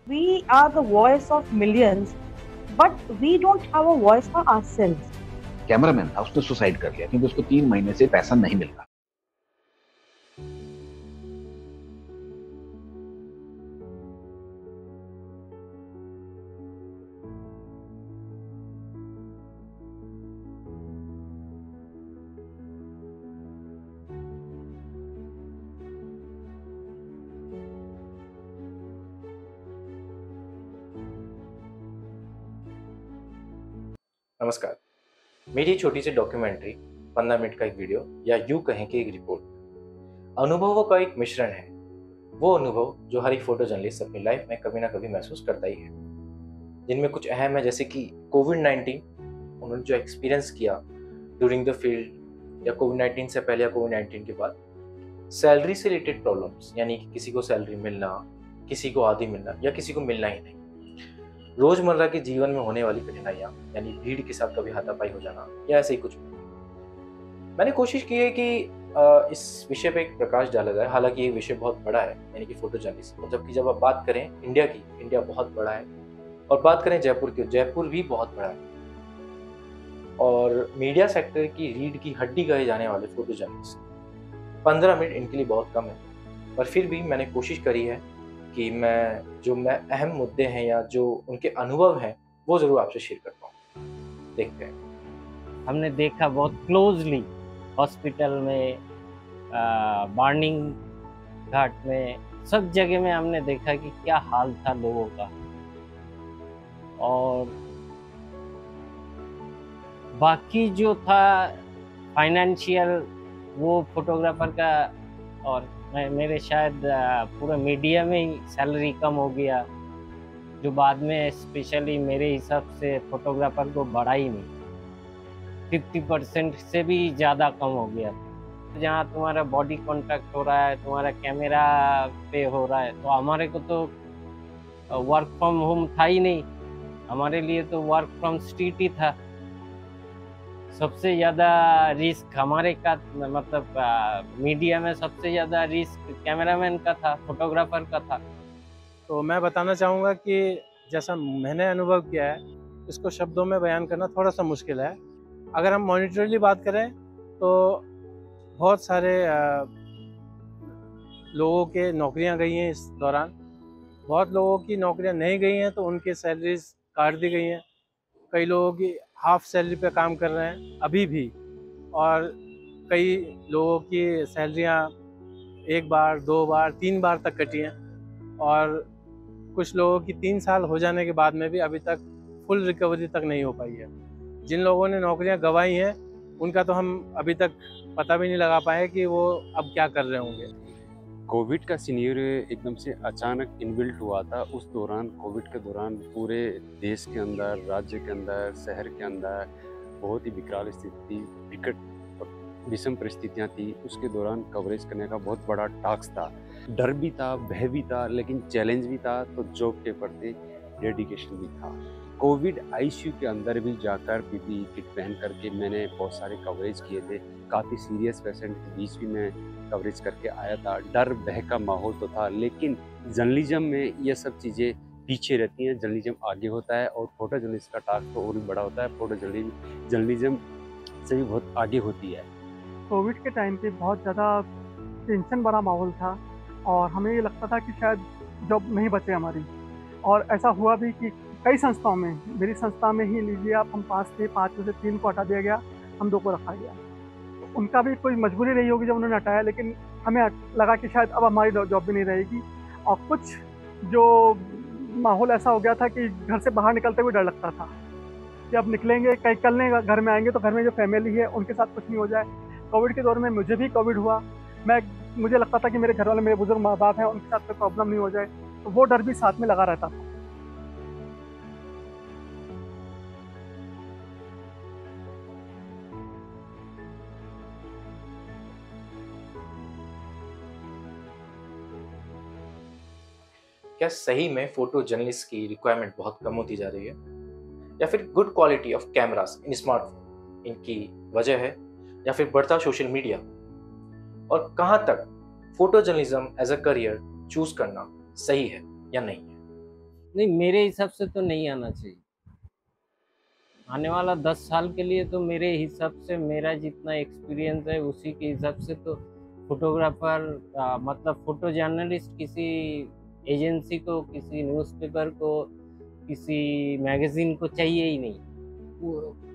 We are the voice of millions, but we don't have a voice for ourselves. Cameraman था, उसने suicide कर लिया क्योंकि उसको 3 महीने से पैसा नहीं मिल रहा। नमस्कार। मेरी छोटी सी डॉक्यूमेंट्री 15 मिनट का एक वीडियो या यूं कहें कि एक रिपोर्ट अनुभवों का एक मिश्रण है। वो अनुभव जो हर एक फोटो जर्नलिस्ट अपनी लाइफ में कभी ना कभी महसूस करता ही है, जिनमें कुछ अहम है जैसे कि कोविड-19 उन्होंने जो एक्सपीरियंस किया ड्यूरिंग द फील्ड या कोविड-19 से पहले या कोविड-19 के बाद, सैलरी से रिलेटेड प्रॉब्लम्स यानी कि किसी को सैलरी मिलना, किसी को आधी मिलना या किसी को मिलना ही नहीं, रोजमर्रा के जीवन में होने वाली कठिनाइयाँ यानी भीड़ के साथ कभी हाथापाई हो जाना या ऐसे ही कुछ। मैंने कोशिश की है कि इस विषय पे एक प्रकाश डाला जाए। हालांकि ये विषय बहुत बड़ा है यानी कि फोटो जर्नलिज्म, जबकि जब आप बात करें इंडिया की, इंडिया बहुत बड़ा है, और बात करें जयपुर की, जयपुर भी बहुत बड़ा है, और मीडिया सेक्टर की रीढ़ की हड्डी कहे जाने वाले फोटो जर्नलिस्ट 15 मिनट इनके लिए बहुत कम है। पर फिर भी मैंने कोशिश करी है कि मैं अहम मुद्दे हैं या जो उनके अनुभव हैं वो ज़रूर आपसे शेयर कर पाऊँ। देखते हैं। हमने देखा बहुत क्लोजली हॉस्पिटल में, बर्निंग घाट में, सब जगह में हमने देखा कि क्या हाल था लोगों का। और बाकी जो था फाइनेंशियल, वो फोटोग्राफर का, और मेरे शायद पूरे मीडिया में ही सैलरी कम हो गया, जो बाद में स्पेशली मेरे हिसाब से फोटोग्राफर को बढ़ा ही नहीं, 50% से भी ज़्यादा कम हो गया। जहाँ तुम्हारा बॉडी कांटेक्ट हो रहा है, तुम्हारा कैमरा पे हो रहा है, तो हमारे को तो वर्क फ्रॉम होम था ही नहीं, हमारे लिए तो वर्क फ्रॉम स्ट्रीट ही था। सबसे ज़्यादा रिस्क हमारे का, मतलब मीडिया में सबसे ज़्यादा रिस्क कैमरामैन का था, फोटोग्राफर का था। तो मैं बताना चाहूँगा कि जैसा मैंने अनुभव किया है, इसको शब्दों में बयान करना थोड़ा सा मुश्किल है। अगर हम मॉनिटरली बात करें तो बहुत सारे लोगों के नौकरियां गई हैं इस दौरान, बहुत लोगों की नौकरियां नहीं गई हैं तो उनकी सैलरीज काट दी गई हैं। कई लोगों की हाफ सैलरी पे काम कर रहे हैं अभी भी, और कई लोगों की सैलरियां 1 बार 2 बार 3 बार तक कटी हैं, और कुछ लोगों की 3 साल हो जाने के बाद में भी अभी तक फुल रिकवरी तक नहीं हो पाई है। जिन लोगों ने नौकरियां गंवाई हैं उनका तो हम अभी तक पता भी नहीं लगा पाए कि वो अब क्या कर रहे होंगे। कोविड का सिनेरियो एकदम से अचानक इनबिल्ट हुआ था। उस दौरान, कोविड के दौरान पूरे देश के अंदर, राज्य के अंदर, शहर के अंदर बहुत ही विकराल स्थिति, विकट विषम परिस्थितियाँ थी। उसके दौरान कवरेज करने का बहुत बड़ा टास्क था। डर भी था, भय भी था, लेकिन चैलेंज भी था, तो जॉब के प्रति डेडिकेशन भी था। कोविड आईसीयू के अंदर भी जाकर पीपीई किट पहन करके मैंने बहुत सारे कवरेज किए थे। काफ़ी सीरियस पेशेंट के बीच भी मैं कवरेज करके आया था। डर भय का माहौल तो था, लेकिन जर्नलिज्म में ये सब चीज़ें पीछे रहती हैं, जर्नलिज्म आगे होता है, और फोटो जर्नलिस्ट का टास्क तो और भी बड़ा होता है। फोटो जर्नलिज्म से भी बहुत आगे होती है। कोविड के टाइम पे बहुत ज़्यादा टेंशन भरा माहौल था, और हमें ये लगता था कि शायद जॉब नहीं बचे हमारी, और ऐसा हुआ भी कि कई संस्थाओं में, मेरी संस्था में ही लीजिए आप, हम 5 थे, 5 में से 3 को हटा दिया गया, हम 2 को रखा गया। उनका भी कोई मजबूरी रही होगी जब उन्होंने हटाया, लेकिन हमें लगा कि शायद अब हमारी जॉब भी नहीं रहेगी। और कुछ जो माहौल ऐसा हो गया था कि घर से बाहर निकलते हुए डर लगता था कि अब निकलेंगे कहीं, कल नहीं घर में आएंगे तो घर में जो फैमिली है उनके साथ कुछ नहीं हो जाए। कोविड के दौर में मुझे भी कोविड हुआ, मुझे लगता था कि मेरे घर वाले, मेरे बुजुर्ग माँ बाप हैं, उनके साथ कोई प्रॉब्लम नहीं हो जाए, तो वो डर भी साथ में लगा रहता था। क्या सही में फोटो जर्नलिस्ट की रिक्वायरमेंट बहुत कम होती जा रही है, या फिर good quality of cameras in smartphone इनकी वजह है, या फिर बढ़ता सोशल मीडिया, और कहां तक photo journalism as a career choose करना सही है या नहीं है? नहीं, मेरे हिसाब से तो नहीं आना चाहिए। आने वाला 10 साल के लिए तो मेरे हिसाब से, मेरा जितना एक्सपीरियंस है उसी के हिसाब से तो फोटोग्राफर मतलब फोटो जर्नलिस्ट किसी एजेंसी को, किसी न्यूज़पेपर को, किसी मैगजीन को चाहिए ही नहीं।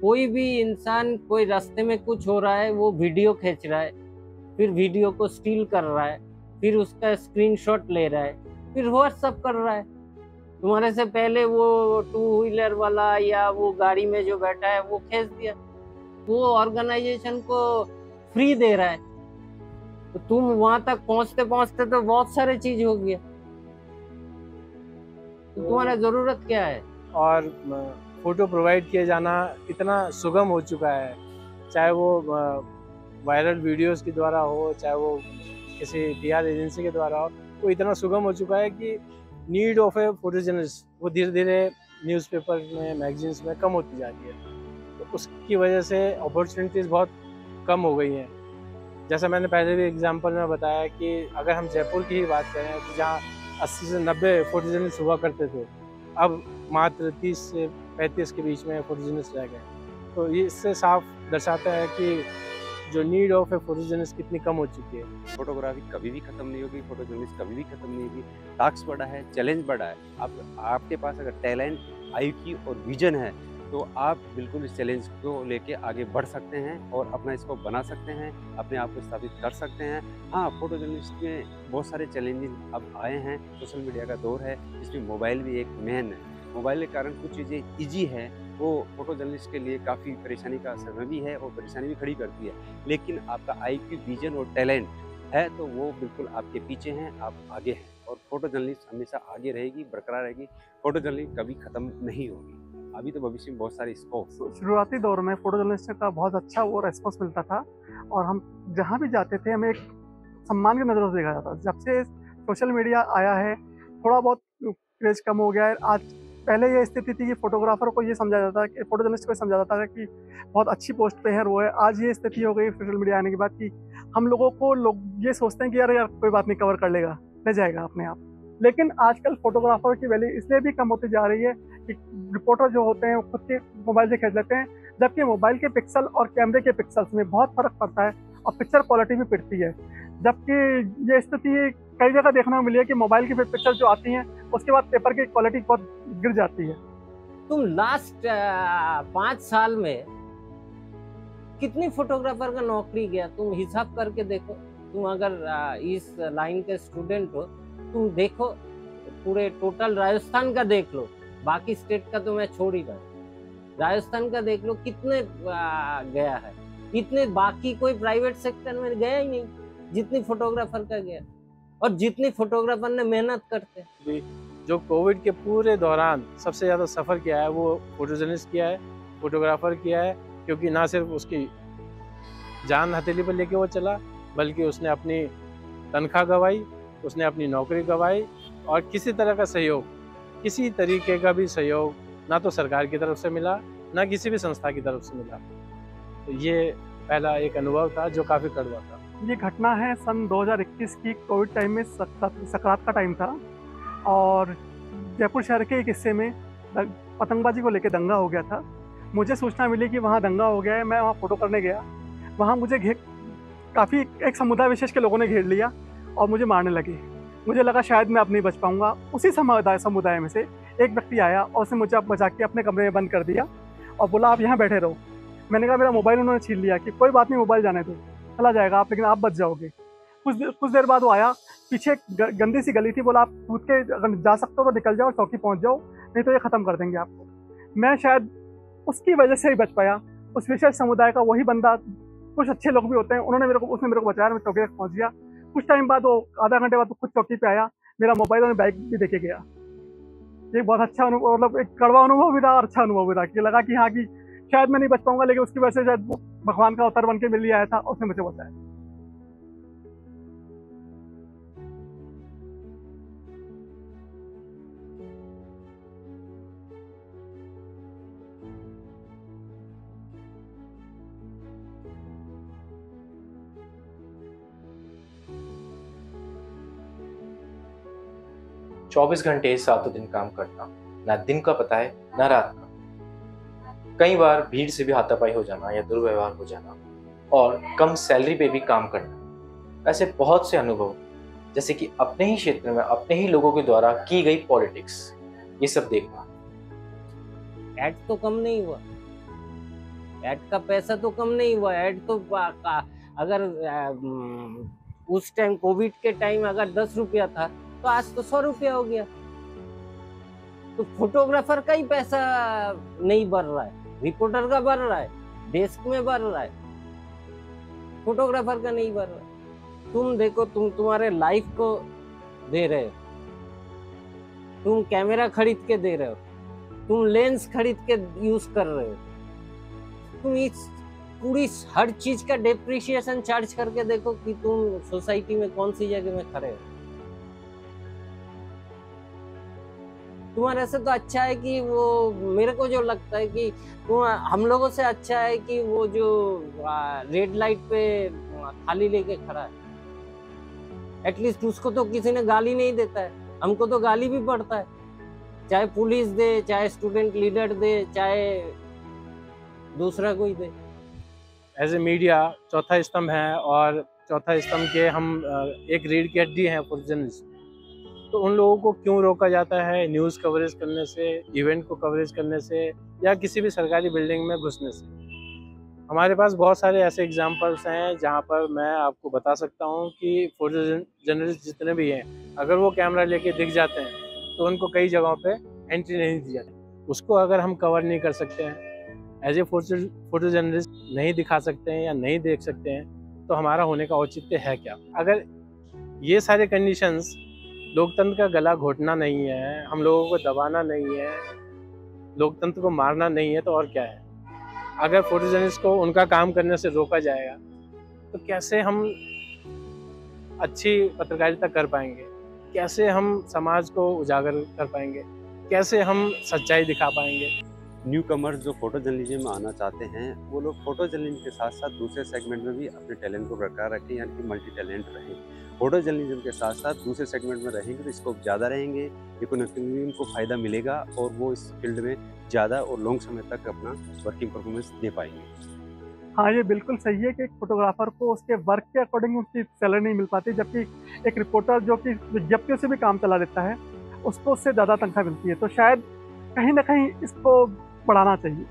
कोई भी इंसान, कोई रास्ते में कुछ हो रहा है वो वीडियो खींच रहा है, फिर वीडियो को स्टील कर रहा है, फिर उसका स्क्रीनशॉट ले रहा है, फिर व्हाट्सअप कर रहा है। तुम्हारे से पहले वो टू व्हीलर वाला या वो गाड़ी में जो बैठा है वो खींच दिया, वो ऑर्गेनाइजेशन को फ्री दे रहा है, तो तुम वहां तक पहुंचते पहुंचते तो बहुत सारे चीज हो गया, तो तुम्हारा जरूरत क्या है? और फ़ोटो प्रोवाइड किया जाना इतना सुगम हो चुका है, चाहे वो वायरल वीडियोस के द्वारा हो, चाहे वो किसी पीआर एजेंसी के द्वारा हो, वो इतना सुगम हो चुका है कि need of A photo journalist वो धीरे धीरे न्यूज़पेपर में, मैगजीन्स में कम होती जा रही है। तो उसकी वजह से अपॉर्चुनिटीज़ बहुत कम हो गई हैं। जैसा मैंने पहले भी एग्जांपल में बताया कि अगर हम जयपुर की ही बात करें तो जहाँ 80 से 90 फोटो जर्नलिस्ट हुआ करते थे, अब मात्र 30 से 35 के बीच में फोटो जर्नलिस्ट रह गए। तो ये इससे साफ दर्शाता है कि जो need of A photo journalist कितनी कम हो चुकी है। फोटोग्राफी कभी भी खत्म नहीं होगी, फोटो जर्नलिस्ट कभी भी खत्म नहीं होगी। टास्क बड़ा है, चैलेंज बड़ा है। आपके पास अगर टैलेंट, आईक्यू और विजन है तो आप बिल्कुल इस चैलेंज को लेके आगे बढ़ सकते हैं और अपना इसको बना सकते हैं, अपने आप को स्थापित कर सकते हैं। हाँ, फोटो जर्नलिस्ट में बहुत सारे चैलेंजेस अब आए हैं। सोशल मीडिया का दौर है, जिसमें मोबाइल भी एक मेन है। मोबाइल के कारण कुछ चीज़ें ईजी है, वो फोटो जर्नलिस्ट के लिए काफ़ी परेशानी का समय भी है और परेशानी भी खड़ी करती है। लेकिन आपका आईक्यू, विजन और टैलेंट है तो वो बिल्कुल आपके पीछे हैं, आप आगे हैं। और फोटो जर्नलिस्ट हमेशा आगे रहेगी, बरकरार रहेगी। फोटो जर्नलिस्ट कभी ख़त्म नहीं होगी। अभी तो भविष्य में बहुत सारे स्कोप। शुरुआती दौर में फोटो जर्नलिस्ट का बहुत अच्छा वो रेस्पॉन्स मिलता था और हम जहाँ भी जाते थे हमें एक सम्मान की नज़रों से देखा जाता था। जब से सोशल मीडिया आया है थोड़ा बहुत क्रेज कम हो गया है। आज पहले ये स्थिति थी कि फोटोग्राफर को ये समझा जाता था कि फोटो जर्नलिस्ट को समझा जाता था कि बहुत अच्छी पोस्ट पे है वो है। आज ये स्थिति हो गई सोशल मीडिया आने के बाद कि हम लोगों को लोग ये सोचते हैं कि यार कोई बात नहीं, कवर कर लेगा, ले जाएगा अपने आप। लेकिन आजकल फोटोग्राफर की वैल्यू इसलिए भी कम होती जा रही है कि रिपोर्टर जो होते हैं वो खुद के मोबाइल से खींच लेते हैं, जबकि मोबाइल के पिक्सल और कैमरे के पिक्सल्स में बहुत फर्क पड़ता है और पिक्चर क्वालिटी भी पिटती है। जबकि ये स्थिति कई जगह देखने को मिली है कि मोबाइल की पिक्चर जो आती हैं उसके बाद पेपर की क्वालिटी बहुत गिर जाती है। तुम लास्ट 5 साल में कितनी फोटोग्राफर का नौकरी गया, तुम हिसाब करके देखो। तुम अगर इस लाइन के स्टूडेंट हो, तुम देखो पूरे टोटल राजस्थान का देख लो, बाकी स्टेट का तो मैं छोड़ ही रहा हूँ। राजस्थान का देख लो कितने गया है, इतने बाकी कोई प्राइवेट सेक्टर में गया ही नहीं जितनी फोटोग्राफर का गया, और जितनी फोटोग्राफर ने मेहनत करते। जो कोविड के पूरे दौरान सबसे ज़्यादा सफ़र किया है वो फोटो जर्नलिस्ट किया है, फोटोग्राफर किया है, क्योंकि ना सिर्फ उसकी जान हथेली पर लेके वो चला, बल्कि उसने अपनी तनख्वाह गंवाई, उसने अपनी नौकरी गंवाई, और किसी तरह का सहयोग, किसी तरीके का भी सहयोग ना तो सरकार की तरफ से मिला, ना किसी भी संस्था की तरफ से मिला। तो ये पहला एक अनुभव था जो काफ़ी कड़वा था। ये घटना है सन 2021 की। कोविड टाइम में सकरात का टाइम था और जयपुर शहर के एक हिस्से में पतंगबाजी को लेकर दंगा हो गया था। मुझे सूचना मिली कि वहाँ दंगा हो गया है। मैं वहाँ फ़ोटो करने गया। वहाँ मुझे काफ़ी एक समुदाय विशेष के लोगों ने घेर लिया और मुझे मारने लगे। मुझे लगा शायद मैं अब नहीं बच पाऊँगा। उसी समुदाय में से एक व्यक्ति आया और उसने मुझे बचा के अपने कमरे में बंद कर दिया और बोला आप यहाँ बैठे रहो। मैंने कहा मेरा मोबाइल उन्होंने छीन लिया कि कोई बात नहीं, मोबाइल जाने दो, चला जाएगा आप, लेकिन आप बच जाओगे। कुछ देर बाद वो आया, पीछे गंदी सी गली थी, बोला आप कूद के अगर जा सकते हो तो निकल जाओ, चौकी पहुंच जाओ, नहीं तो ये ख़त्म कर देंगे आपको। मैं शायद उसकी वजह से ही बच पाया। उस विशेष समुदाय का वही बंदा, कुछ अच्छे लोग भी होते हैं, उसने मेरे को बचाया, मैं चौकी तक पहुँच गया। कुछ टाइम बाद वो आधा घंटे बाद खुद चौकी पे आया, मेरा मोबाइल और बैग भी देके गया। ये बहुत अच्छा अनुभव, मतलब एक कड़वा अनुभव भी था और अच्छा अनुभव भी था कि लगा कि हाँ कि शायद मैं नहीं बच पाऊंगा, लेकिन उसकी वजह से शायद भगवान का अवतार बन के मिल आया था, उसने मुझे बचाया। 24 घंटे 7 दिन काम करना, ना दिन का पता है ना रात का। कई बार भीड़ से भी हाथापाई हो जाना या दुर्व्यवहार हो जाना, और कम सैलरी पे भी काम करना। ऐसे बहुत से अनुभव, जैसे कि अपने ही क्षेत्र में अपने ही लोगों के द्वारा की गई पॉलिटिक्स, ये सब देखना। ऐड तो कम नहीं हुआ, ऐड का पैसा तो कम नहीं हुआ। ऐड तो अगर उस टाइम कोविड के टाइम अगर 10 रुपया था तो आज तो 100 रुपया हो गया। तो फोटोग्राफर का ही पैसा नहीं बढ़ रहा है, रिपोर्टर का बढ़ रहा है, डेस्क में बढ़ रहा है, फोटोग्राफर का नहीं बढ़ रहा है। तुम देखो, तुम तुम्हारे लाइफ को दे रहे हो, तुम कैमरा खरीद के दे रहे हो, तुम लेंस खरीद के यूज कर रहे हो, तुम इस पूरी हर चीज का डेप्रिसिएशन चार्ज करके देखो कि तुम सोसाइटी में कौन सी जगह में खड़े हो। तुम्हारे से तो अच्छा है कि वो, मेरे को जो लगता है कि तुम हम लोगों से अच्छा है कि वो जो रेड लाइट पे थाली लेके खड़ा है, एटलीस्ट उसको तो किसी ने गाली नहीं देता है। हमको तो गाली भी पड़ता है, चाहे पुलिस दे, चाहे स्टूडेंट लीडर दे, चाहे दूसरा कोई दे। एज ए मीडिया चौथा स्तंभ है, और चौथा स्तंभ के हम एक रीढ़ की हड्डी हैं फॉर जर्नलिस्ट। तो उन लोगों को क्यों रोका जाता है न्यूज़ कवरेज करने से, इवेंट को कवरेज करने से, या किसी भी सरकारी बिल्डिंग में घुसने से? हमारे पास बहुत सारे ऐसे एग्जांपल्स हैं जहां पर मैं आपको बता सकता हूं कि फोटो जर्नलिस्ट जितने भी हैं, अगर वो कैमरा लेके दिख जाते हैं तो उनको कई जगहों पे एंट्री नहीं दी जाती। उसको अगर हम कवर नहीं कर सकते हैं, एज ए फोटो जर्नलिस्ट नहीं दिखा सकते हैं या नहीं देख सकते हैं, तो हमारा होने का औचित्य है क्या? अगर ये सारे कंडीशंस, लोकतंत्र का गला घोटना नहीं है, हम लोगों को दबाना नहीं है, लोकतंत्र को मारना नहीं है, तो और क्या है? अगर फोटो जर्नलिस्ट को उनका काम करने से रोका जाएगा तो कैसे हम अच्छी पत्रकारिता कर पाएंगे? कैसे हम समाज को उजागर कर पाएंगे? कैसे हम सच्चाई दिखा पाएंगे? न्यू कमर्स जो फोटो जर्नलिज्म में आना चाहते हैं, वो लोग फोटो जर्नलिज्म के साथ साथ दूसरे सेगमेंट में भी अपने टैलेंट को बरकरार रखें, यानी कि मल्टी टैलेंट रहें। फोटो जर्नलिज्म के साथ साथ दूसरे सेगमेंट में रहेंगे तो स्कोप ज़्यादा रहेंगे, इकोनॉमिकली उनको फ़ायदा मिलेगा और वो इस फील्ड में ज़्यादा और लॉन्ग समय तक अपना वर्किंग परफॉर्मेंस दे पाएंगे। हाँ, ये बिल्कुल सही है कि एक फोटोग्राफर को उसके वर्क के अकॉर्डिंग उसकी सैलरी नहीं मिल पाती, जबकि एक रिपोर्टर जो कि विज्ञप्तियों से भी काम चला देता है, उसको उससे ज़्यादा तनख्वाह मिलती है। तो शायद कहीं ना कहीं इसको बढ़ाना चाहिए।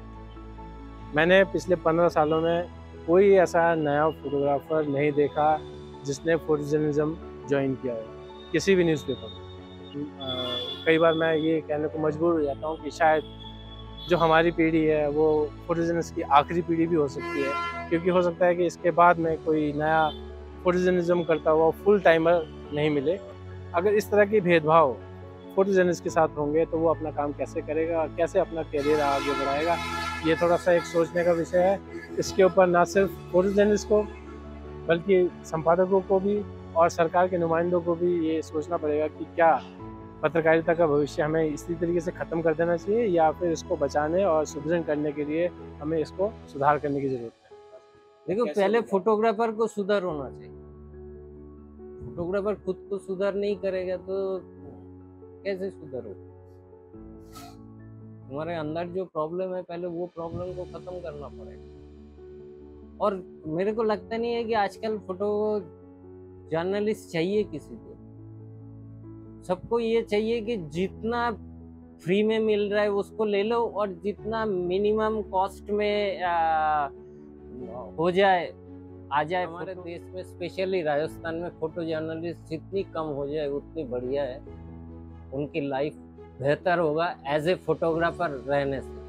मैंने पिछले 15 सालों में कोई ऐसा नया फोटोग्राफर नहीं देखा जिसने फोटो जर्नलिज्म ज्वाइन किया हो किसी भी न्यूज़पेपर में। कई बार मैं ये कहने को मजबूर हो जाता हूँ कि शायद जो हमारी पीढ़ी है वो फोटो जर्नलिस्ट की आखिरी पीढ़ी भी हो सकती है, क्योंकि हो सकता है कि इसके बाद में कोई नया फोटो जर्नलिज्म करता हुआ फुल टाइमर नहीं मिले। अगर इस तरह के भेदभाव फोटो जर्नलिस्ट के साथ होंगे तो वो अपना काम कैसे करेगा, कैसे अपना करियर आगे बढ़ाएगा? ये थोड़ा सा एक सोचने का विषय है। इसके ऊपर ना सिर्फ फोटो जर्नलिस्ट को बल्कि संपादकों को भी और सरकार के नुमाइंदों को भी ये सोचना पड़ेगा कि क्या पत्रकारिता का भविष्य हमें इसी तरीके से ख़त्म कर देना चाहिए, या फिर इसको बचाने और सुदृढ़ करने के लिए हमें इसको सुधार करने की ज़रूरत है। देखो, पहले फोटोग्राफर को सुधार होना चाहिए। फोटोग्राफर खुद को सुधार नहीं करेगा तो कैसे सुधार हो? तुम्हारे अंदर जो प्रॉब्लम है, पहले वो प्रॉब्लम को खत्म करना पड़ेगा। और मेरे को लगता नहीं है कि आजकल फोटो जर्नलिस्ट चाहिए किसी को। सबको ये चाहिए कि जितना फ्री में मिल रहा है उसको ले लो, और जितना मिनिमम कॉस्ट में हो जाए आ जाए। हमारे देश में स्पेशली राजस्थान में फोटो जर्नलिस्ट जितनी कम हो जाए उतनी बढ़िया है। उनकी लाइफ बेहतर होगा एज ए फोटोग्राफर रहने से।